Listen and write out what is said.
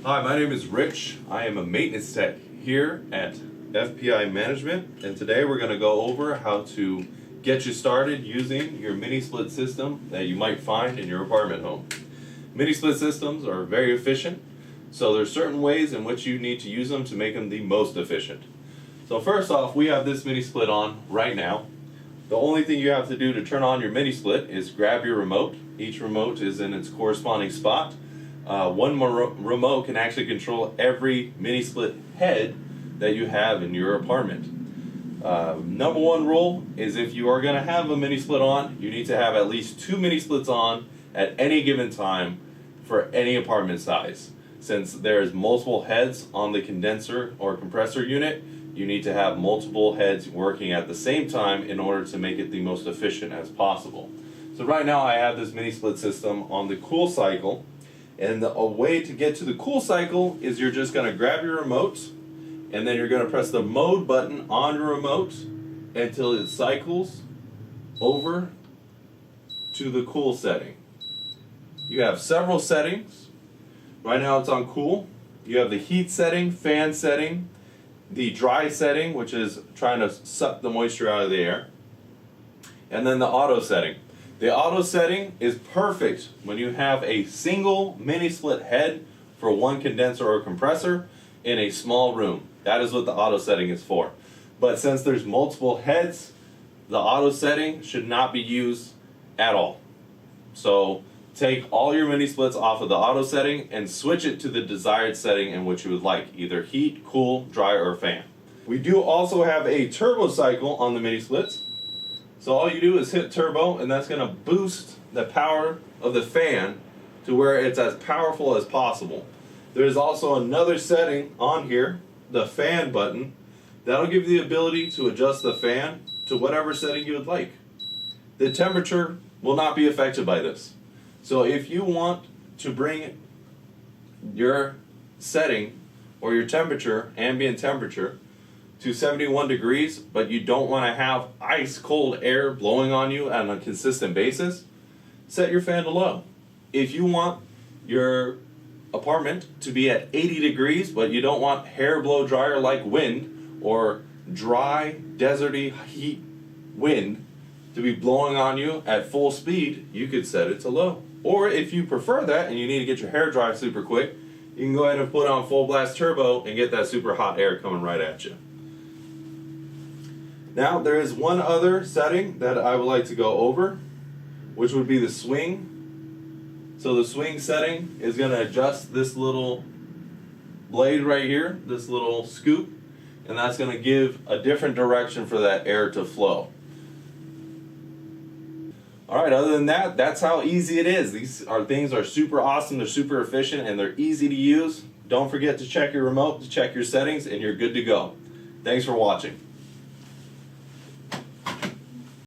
Hi, my name is Rich. I am a maintenance tech here at FPI Management, and today we're going to go over how to get you started using your mini split system that you might find in your apartment home. Mini split systems are very efficient, so there's certain ways in which you need to use them to make them the most efficient. So first off, we have this mini split on right now. The only thing you have to do to turn on your mini split is grab your remote. Each remote is in its corresponding spot. One remote can actually control every mini split head that you have in your apartment. Number one rule is if you are going to have a mini split on, you need to have at least 2 mini splits on at any given time for any apartment size. Since there's multiple heads on the condenser or compressor unit, you need to have multiple heads working at the same time in order to make it the most efficient as possible. So right now I have this mini split system on the cool cycle. And a way to get to the cool cycle is you're just going to grab your remote and then you're going to press the mode button on your remote until it cycles over to the cool setting. You have several settings. Right now it's on cool. You have the heat setting, fan setting, the dry setting, which is trying to suck the moisture out of the air, and then the auto setting. The auto setting is perfect when you have a single mini split head for one condenser or compressor in a small room. That is what the auto setting is for. But since there's multiple heads, the auto setting should not be used at all. So take all your mini splits off of the auto setting and switch it to the desired setting in which you would like, either heat, cool, dry, or fan. We do also have a turbo cycle on the mini splits. So all you do is hit turbo, and that's going to boost the power of the fan to where it's as powerful as possible. There's also another setting on here, the fan button, that'll give you the ability to adjust the fan to whatever setting you would like. The temperature will not be affected by this. So if you want to bring your setting or your temperature, ambient temperature, to 71 degrees, but you don't want to have ice cold air blowing on you on a consistent basis, set your fan to low. If you want your apartment to be at 80 degrees, but you don't want hair blow dryer like wind or dry, deserty heat wind to be blowing on you at full speed, you could set it to low. Or if you prefer that and you need to get your hair dry super quick, you can go ahead and put on full blast turbo and get that super hot air coming right at you. Now there is one other setting that I would like to go over, which would be the swing. So the swing setting is going to adjust this little blade right here, this little scoop, and that's going to give a different direction for that air to flow. Alright, other than that, that's how easy it is. These things are super awesome, they're super efficient, and they're easy to use. Don't forget to check your remote, to check your settings, and you're good to go. Thanks for watching.